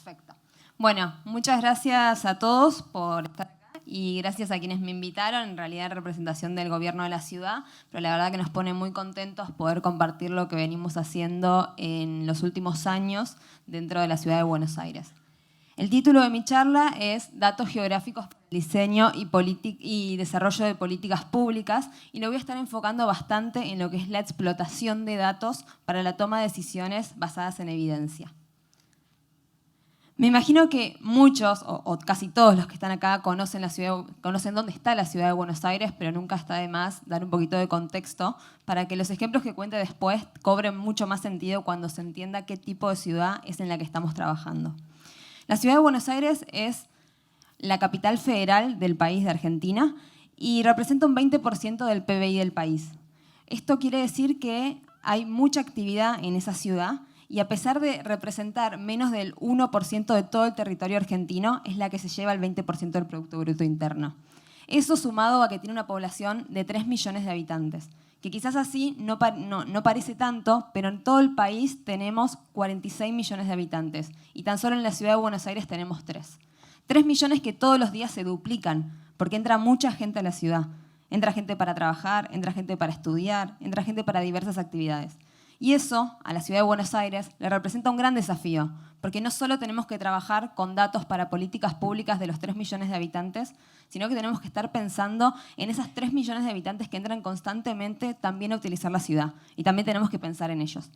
Perfecto. Bueno, muchas gracias a todos por estar acá y gracias a quienes me invitaron, en realidad en representación del gobierno de la ciudad, pero la verdad que nos pone muy contentos poder compartir lo que venimos haciendo en los últimos años dentro de la ciudad de Buenos Aires. El título de mi charla es Datos geográficos para el diseño y desarrollo de políticas públicas, y lo voy a estar enfocando bastante en lo que es la explotación de datos para la toma de decisiones basadas en evidencia. Me imagino que muchos, o casi todos los que están acá, conocen dónde está la ciudad de Buenos Aires, pero nunca está de más dar un poquito de contexto para que los ejemplos que cuente después cobren mucho más sentido cuando se entienda qué tipo de ciudad es en la que estamos trabajando. La ciudad de Buenos Aires es la capital federal del país de Argentina y representa un 20% del PBI del país. Esto quiere decir que hay mucha actividad en esa ciudad y a pesar de representar menos del 1% de todo el territorio argentino, es la que se lleva el 20% del Producto Bruto Interno. Eso sumado a que tiene una población de 3 millones de habitantes, que quizás así no parece tanto, pero en todo el país tenemos 46 millones de habitantes y tan solo en la ciudad de Buenos Aires tenemos 3. 3 millones que todos los días se duplican, porque entra mucha gente a la ciudad. Entra gente para trabajar, entra gente para estudiar, entra gente para diversas actividades. Y eso, a la ciudad de Buenos Aires, le representa un gran desafío, porque no solo tenemos que trabajar con datos para políticas públicas de los 3 millones de habitantes, sino que tenemos que estar pensando en esas 3 millones de habitantes que entran constantemente también a utilizar la ciudad, y también tenemos que pensar en ellos.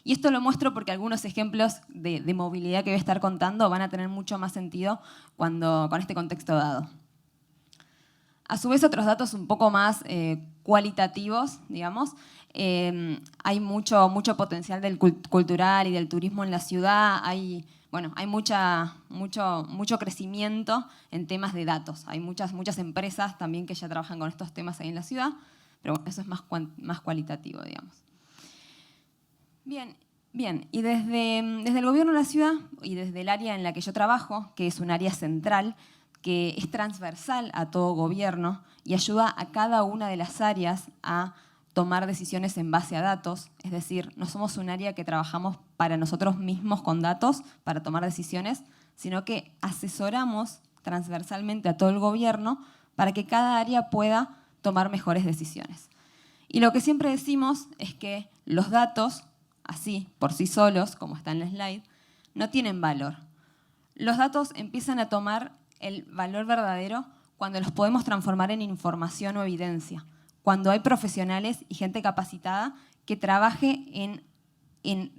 Y esto lo muestro porque algunos ejemplos de movilidad que voy a estar contando van a tener mucho más sentido con este contexto dado. A su vez, otros datos un poco más cualitativos, digamos. Hay mucho potencial del cultural y del turismo en la ciudad. Hay mucho crecimiento en temas de datos. Hay muchas empresas también que ya trabajan con estos temas ahí en la ciudad, pero bueno, eso es más cualitativo, digamos. Bien, y desde el gobierno de la ciudad y desde el área en la que yo trabajo, que es un área central, que es transversal a todo gobierno y ayuda a cada una de las áreas a tomar decisiones en base a datos, es decir, no somos un área que trabajamos para nosotros mismos con datos para tomar decisiones, sino que asesoramos transversalmente a todo el gobierno para que cada área pueda tomar mejores decisiones. Y lo que siempre decimos es que los datos, así, por sí solos, como está en la slide, no tienen valor. Los datos empiezan a tomar el valor verdadero cuando los podemos transformar en información o evidencia, cuando hay profesionales y gente capacitada que trabaje en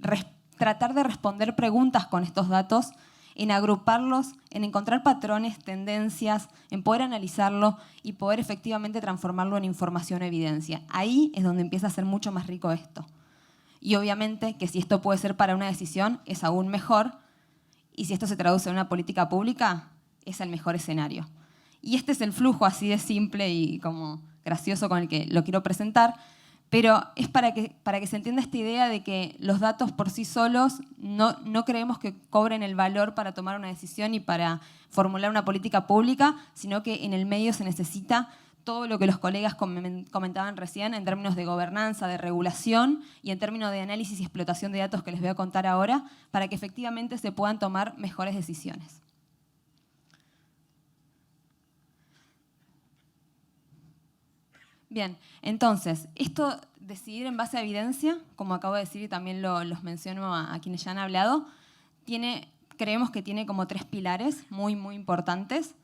tratar de responder preguntas con estos datos, en agruparlos, en encontrar patrones, tendencias, en poder analizarlo y poder efectivamente transformarlo en información o evidencia. Ahí es donde empieza a ser mucho más rico esto. Y obviamente que si esto puede ser para una decisión, es aún mejor, y si esto se traduce en una política pública, es el mejor escenario. Y este es el flujo así de simple y como gracioso con el que lo quiero presentar, pero es para que se entienda esta idea de que los datos por sí solos no creemos que cobren el valor para tomar una decisión y para formular una política pública, sino que en el medio se necesita todo lo que los colegas comentaban recién en términos de gobernanza, de regulación y en términos de análisis y explotación de datos que les voy a contar ahora, para que efectivamente se puedan tomar mejores decisiones. Bien, entonces, esto decidir en base a evidencia, como acabo de decir y también los menciono a quienes ya han hablado, creemos que tiene como 3 pilares muy importantes,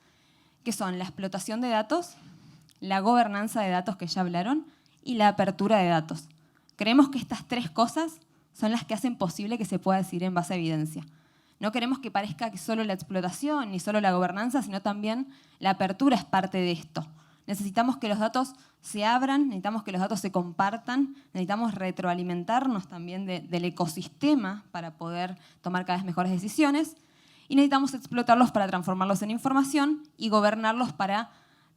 que son la explotación de datos, la gobernanza de datos que ya hablaron y la apertura de datos. Creemos que estas 3 cosas son las que hacen posible que se pueda decidir en base a evidencia. No queremos que parezca que solo la explotación ni solo la gobernanza, sino también la apertura es parte de esto. Necesitamos que los datos se abran, necesitamos que los datos se compartan, necesitamos retroalimentarnos también del ecosistema para poder tomar cada vez mejores decisiones y necesitamos explotarlos para transformarlos en información y gobernarlos para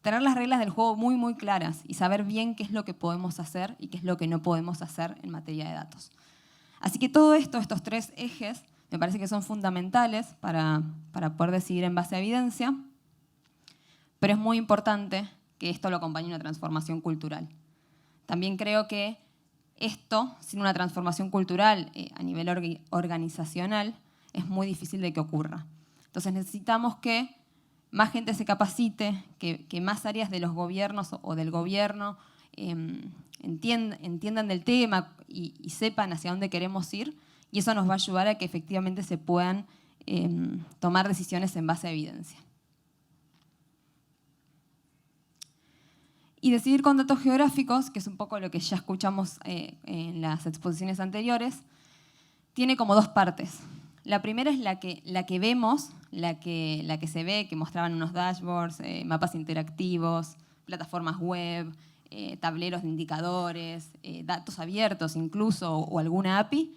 tener las reglas del juego muy claras y saber bien qué es lo que podemos hacer y qué es lo que no podemos hacer en materia de datos. Así que todo esto, estos 3 ejes, me parece que son fundamentales para poder decidir en base a evidencia, pero es muy importante que esto lo acompañe una transformación cultural. También creo que esto, sin una transformación cultural a nivel organizacional, es muy difícil de que ocurra. Entonces necesitamos que más gente se capacite, que más áreas de los gobiernos o del gobierno entiendan del tema y sepan hacia dónde queremos ir, y eso nos va a ayudar a que efectivamente se puedan tomar decisiones en base a evidencia. Y decidir con datos geográficos, que es un poco lo que ya escuchamos en las exposiciones anteriores, tiene como dos partes. La primera es la que vemos, la que se ve, que mostraban unos dashboards, mapas interactivos, plataformas web, tableros de indicadores, datos abiertos incluso, o alguna API.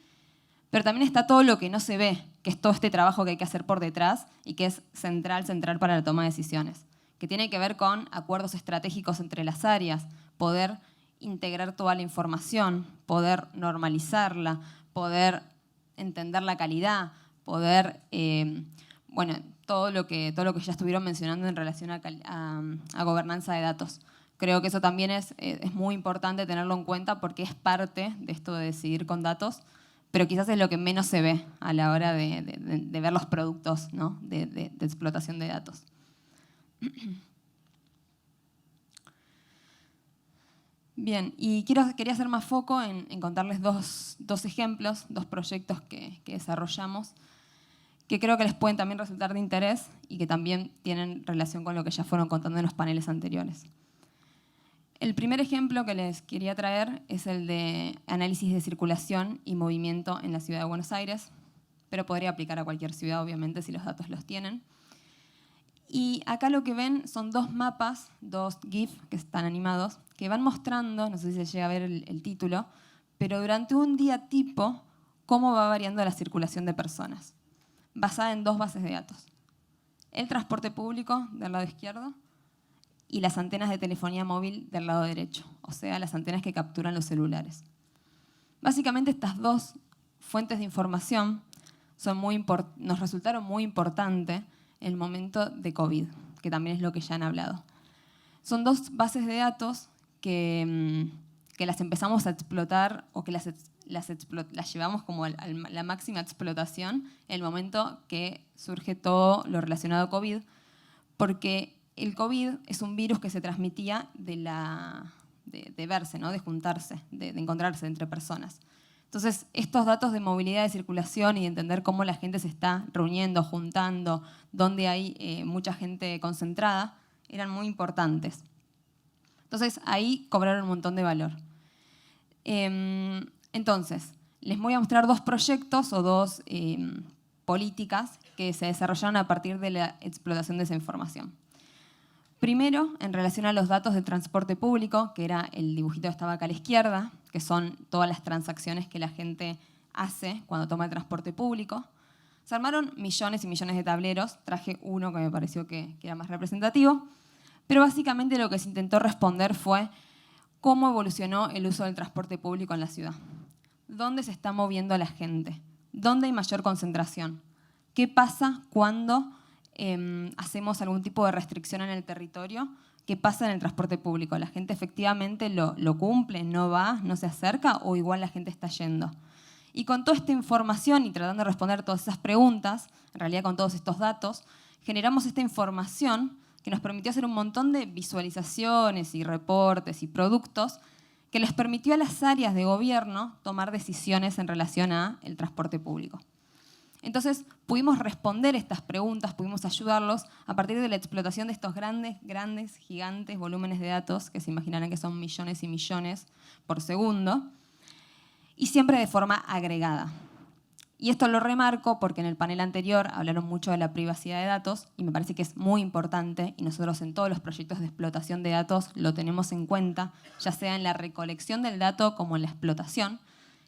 Pero también está todo lo que no se ve, que es todo este trabajo que hay que hacer por detrás y que es central para la toma de decisiones, que tiene que ver con acuerdos estratégicos entre las áreas, poder integrar toda la información, poder normalizarla, poder entender la calidad, poder, bueno, todo lo que ya estuvieron mencionando en relación a gobernanza de datos. Creo que eso también es muy importante tenerlo en cuenta porque es parte de esto de decidir con datos, pero quizás es lo que menos se ve a la hora de ver los productos, ¿no?, de explotación de datos. Bien, y quería hacer más foco en contarles dos ejemplos, dos proyectos que desarrollamos, que creo que les pueden también resultar de interés y que también tienen relación con lo que ya fueron contando en los paneles anteriores. El primer ejemplo que les quería traer es el de análisis de circulación y movimiento en la ciudad de Buenos Aires, pero podría aplicar a cualquier ciudad, obviamente, si los datos los tienen. Y acá lo que ven son dos mapas, dos GIF que están animados, que van mostrando, no sé si se llega a ver el título, pero durante un día tipo, cómo va variando la circulación de personas, basada en dos bases de datos. El transporte público del lado izquierdo y las antenas de telefonía móvil del lado derecho, o sea, las antenas que capturan los celulares. Básicamente estas dos fuentes de información nos resultaron muy importantes en el momento de COVID, que también es lo que ya han hablado. Son dos bases de datos que las empezamos a explotar o que las llevamos como a la máxima explotación en el momento que surge todo lo relacionado a COVID, porque el COVID es un virus que se transmitía de verse, ¿no?, de juntarse, de encontrarse entre personas. Entonces, estos datos de movilidad, de circulación y de entender cómo la gente se está reuniendo, juntando, dónde hay mucha gente concentrada, eran muy importantes. Entonces, ahí cobraron un montón de valor. Entonces, les voy a mostrar dos proyectos o dos políticas que se desarrollaron a partir de la explotación de esa información. Primero, en relación a los datos de transporte público, que era el dibujito que estaba acá a la izquierda, que son todas las transacciones que la gente hace cuando toma el transporte público. Se armaron millones y millones de tableros, traje uno que me pareció que era más representativo, pero básicamente lo que se intentó responder fue cómo evolucionó el uso del transporte público en la ciudad. ¿Dónde se está moviendo la gente? ¿Dónde hay mayor concentración? ¿Qué pasa cuando hacemos algún tipo de restricción en el territorio? ¿Qué pasa en el transporte público? ¿La gente efectivamente lo cumple, no va, no se acerca o igual la gente está yendo? Y con toda esta información y tratando de responder todas esas preguntas, en realidad con todos estos datos, generamos esta información que nos permitió hacer un montón de visualizaciones y reportes y productos que les permitió a las áreas de gobierno tomar decisiones en relación al transporte público. Entonces, pudimos responder estas preguntas, pudimos ayudarlos a partir de la explotación de estos grandes, gigantes volúmenes de datos, que se imaginarán que son millones y millones por segundo, y siempre de forma agregada. Y esto lo remarco porque en el panel anterior hablaron mucho de la privacidad de datos y me parece que es muy importante y nosotros en todos los proyectos de explotación de datos lo tenemos en cuenta, ya sea en la recolección del dato como en la explotación.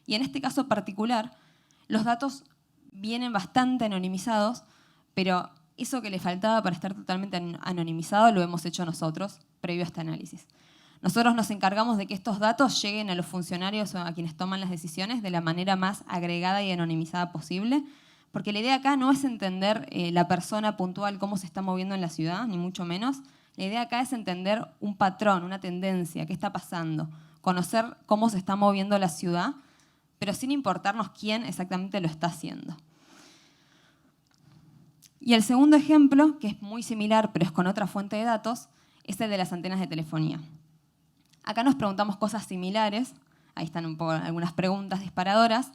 Y en este caso particular, los datos vienen bastante anonimizados, pero eso que le faltaba para estar totalmente anonimizado lo hemos hecho nosotros previo a este análisis. Nosotros nos encargamos de que estos datos lleguen a los funcionarios o a quienes toman las decisiones de la manera más agregada y anonimizada posible, porque la idea acá no es entender la persona puntual, cómo se está moviendo en la ciudad, ni mucho menos. La idea acá es entender un patrón, una tendencia, qué está pasando, conocer cómo se está moviendo la ciudad, pero sin importarnos quién exactamente lo está haciendo. Y el segundo ejemplo, que es muy similar, pero es con otra fuente de datos, es el de las antenas de telefonía. Acá nos preguntamos cosas similares, ahí están un poco algunas preguntas disparadoras,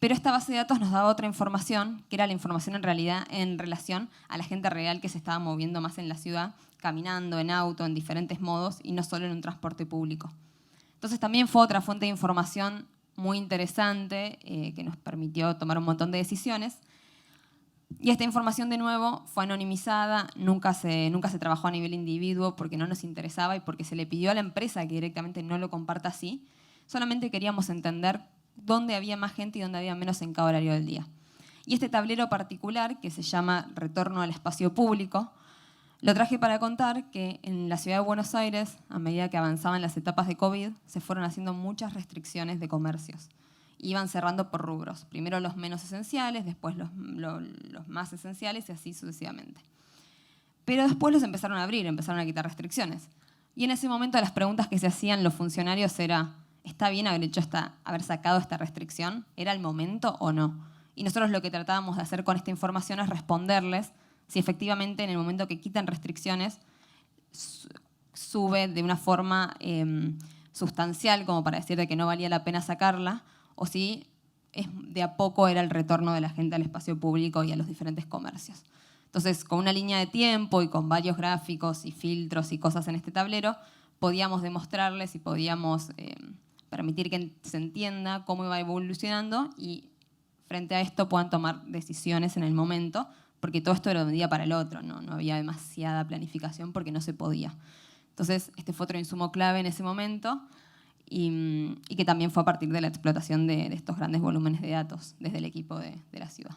pero esta base de datos nos daba otra información, que era la información en realidad en relación a la gente real que se estaba moviendo más en la ciudad, caminando, en auto, en diferentes modos, y no solo en un transporte público. Entonces también fue otra fuente de información muy interesante que nos permitió tomar un montón de decisiones. Y esta información, de nuevo, fue anonimizada, nunca se trabajó a nivel individuo porque no nos interesaba y porque se le pidió a la empresa que directamente no lo comparta así. Solamente queríamos entender dónde había más gente y dónde había menos en cada horario del día. Y este tablero particular, que se llama Retorno al Espacio Público, lo traje para contar que en la ciudad de Buenos Aires, a medida que avanzaban las etapas de COVID, se fueron haciendo muchas restricciones de comercios. Iban cerrando por rubros. Primero los menos esenciales, después los más esenciales y así sucesivamente. Pero después los empezaron a abrir, empezaron a quitar restricciones. Y en ese momento las preguntas que se hacían los funcionarios era: ¿está bien haber sacado esta restricción? ¿Era el momento o no? Y nosotros lo que tratábamos de hacer con esta información es responderles si efectivamente en el momento que quitan restricciones sube de una forma sustancial como para decir de que no valía la pena sacarla, o si de a poco era el retorno de la gente al espacio público y a los diferentes comercios. Entonces, con una línea de tiempo y con varios gráficos y filtros y cosas en este tablero, podíamos demostrarles y podíamos permitir que se entienda cómo iba evolucionando y frente a esto puedan tomar decisiones en el momento, porque todo esto era de un día para el otro, no había demasiada planificación porque no se podía. Entonces, este fue otro insumo clave en ese momento y que también fue a partir de la explotación de estos grandes volúmenes de datos desde el equipo de la ciudad.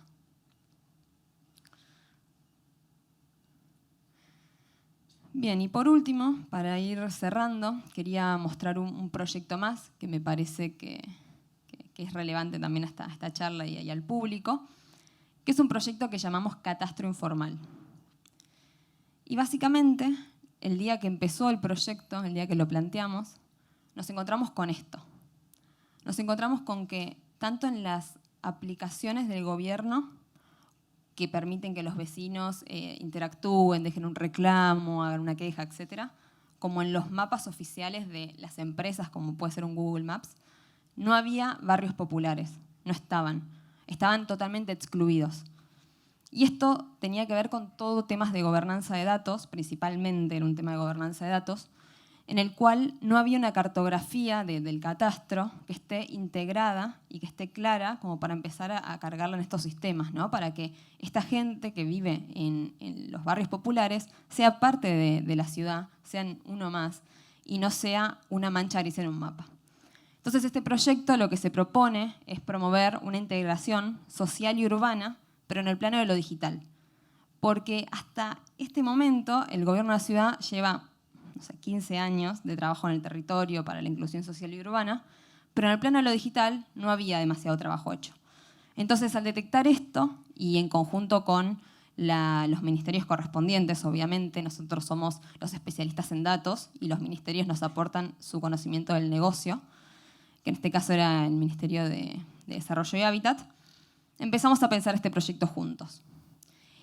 Bien, y por último, para ir cerrando, quería mostrar un proyecto más que me parece que es relevante también a esta charla y al público, que es un proyecto que llamamos Catastro Informal. Y básicamente, el día que empezó el proyecto, el día que lo planteamos, nos encontramos con esto. Nos encontramos con que tanto en las aplicaciones del gobierno que permiten que los vecinos interactúen, dejen un reclamo, hagan una queja, etc., como en los mapas oficiales de las empresas, como puede ser un Google Maps, no había barrios populares, no estaban totalmente excluidos. Y esto tenía que ver con todo temas de gobernanza de datos, principalmente era un tema de gobernanza de datos, en el cual no había una cartografía del catastro que esté integrada y que esté clara como para empezar a cargarla en estos sistemas, ¿no? Para que esta gente que vive en los barrios populares sea parte de la ciudad, sean uno más, y no sea una mancha gris en un mapa. Entonces, este proyecto lo que se propone es promover una integración social y urbana, pero en el plano de lo digital. Porque hasta este momento el gobierno de la ciudad lleva 15 años de trabajo en el territorio para la inclusión social y urbana, pero en el plano de lo digital no había demasiado trabajo hecho. Entonces, al detectar esto, y en conjunto con los ministerios correspondientes, obviamente, nosotros somos los especialistas en datos y los ministerios nos aportan su conocimiento del negocio, que en este caso era el Ministerio de Desarrollo y Hábitat, empezamos a pensar este proyecto juntos.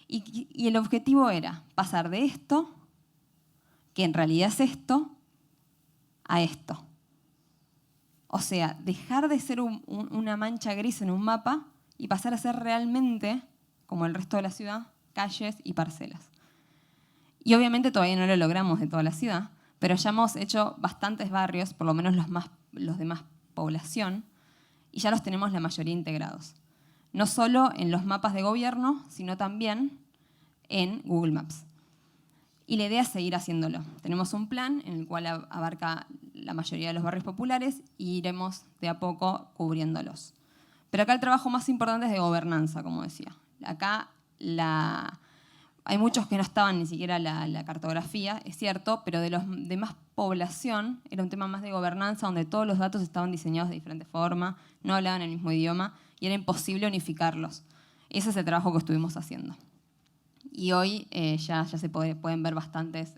Y el objetivo era pasar de esto, que en realidad es esto, a esto. O sea, dejar de ser una mancha gris en un mapa y pasar a ser realmente, como el resto de la ciudad, calles y parcelas. Y obviamente todavía no lo logramos de toda la ciudad, pero ya hemos hecho bastantes barrios, por lo menos los de más población, y ya los tenemos la mayoría integrados. No solo en los mapas de gobierno, sino también en Google Maps. Y la idea es seguir haciéndolo. Tenemos un plan en el cual abarca la mayoría de los barrios populares y iremos de a poco cubriéndolos. Pero acá el trabajo más importante es de gobernanza, como decía. Acá hay muchos que no estaban ni siquiera la cartografía, es cierto, pero de los de más población era un tema más de gobernanza donde todos los datos estaban diseñados de diferente forma, no hablaban el mismo idioma y era imposible unificarlos. Ese es el trabajo que estuvimos haciendo. Y hoy ya se pueden ver bastantes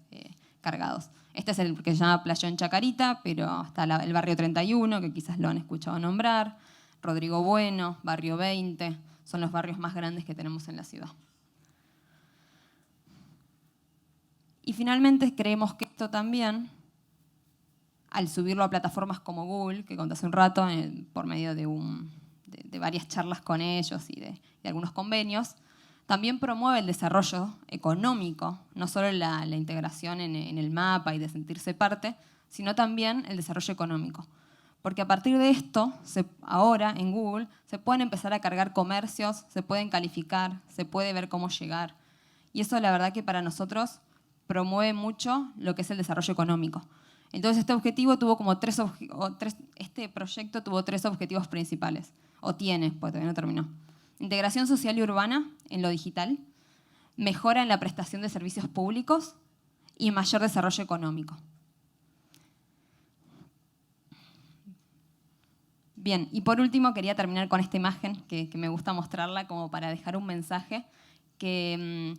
cargados. Este es el que se llama Playón Chacarita, pero está el barrio 31, que quizás lo han escuchado nombrar, Rodrigo Bueno, barrio 20, son los barrios más grandes que tenemos en la ciudad. finalmente creemos que esto también, al subirlo a plataformas como Google, que conté hace un rato, por medio de varias charlas con ellos y de algunos convenios, también promueve el desarrollo económico, no solo la integración en el mapa y de sentirse parte, sino también el desarrollo económico. Porque a partir de esto, ahora en Google, se pueden empezar a cargar comercios, se pueden calificar, se puede ver cómo llegar. Y eso la verdad que para nosotros promueve mucho lo que es el desarrollo económico. Entonces este proyecto tuvo 3 objetivos principales, o tiene, porque todavía no terminó. Integración social y urbana en lo digital, mejora en la prestación de servicios públicos y mayor desarrollo económico. Bien, y por último quería terminar con esta imagen que me gusta mostrarla como para dejar un mensaje que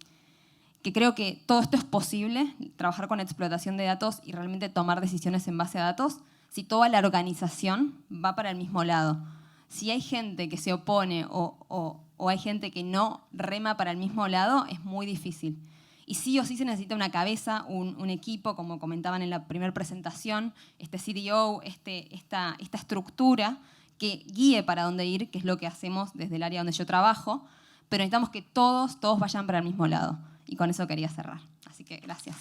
creo que todo esto es posible, trabajar con explotación de datos y realmente tomar decisiones en base a datos, si toda la organización va para el mismo lado. Si hay gente que se opone o hay gente que no rema para el mismo lado, es muy difícil. Y sí o sí se necesita una cabeza, un equipo, como comentaban en la primera presentación, este CDO, esta estructura que guíe para dónde ir, que es lo que hacemos desde el área donde yo trabajo, pero necesitamos que todos vayan para el mismo lado. Y con eso quería cerrar. Así que gracias.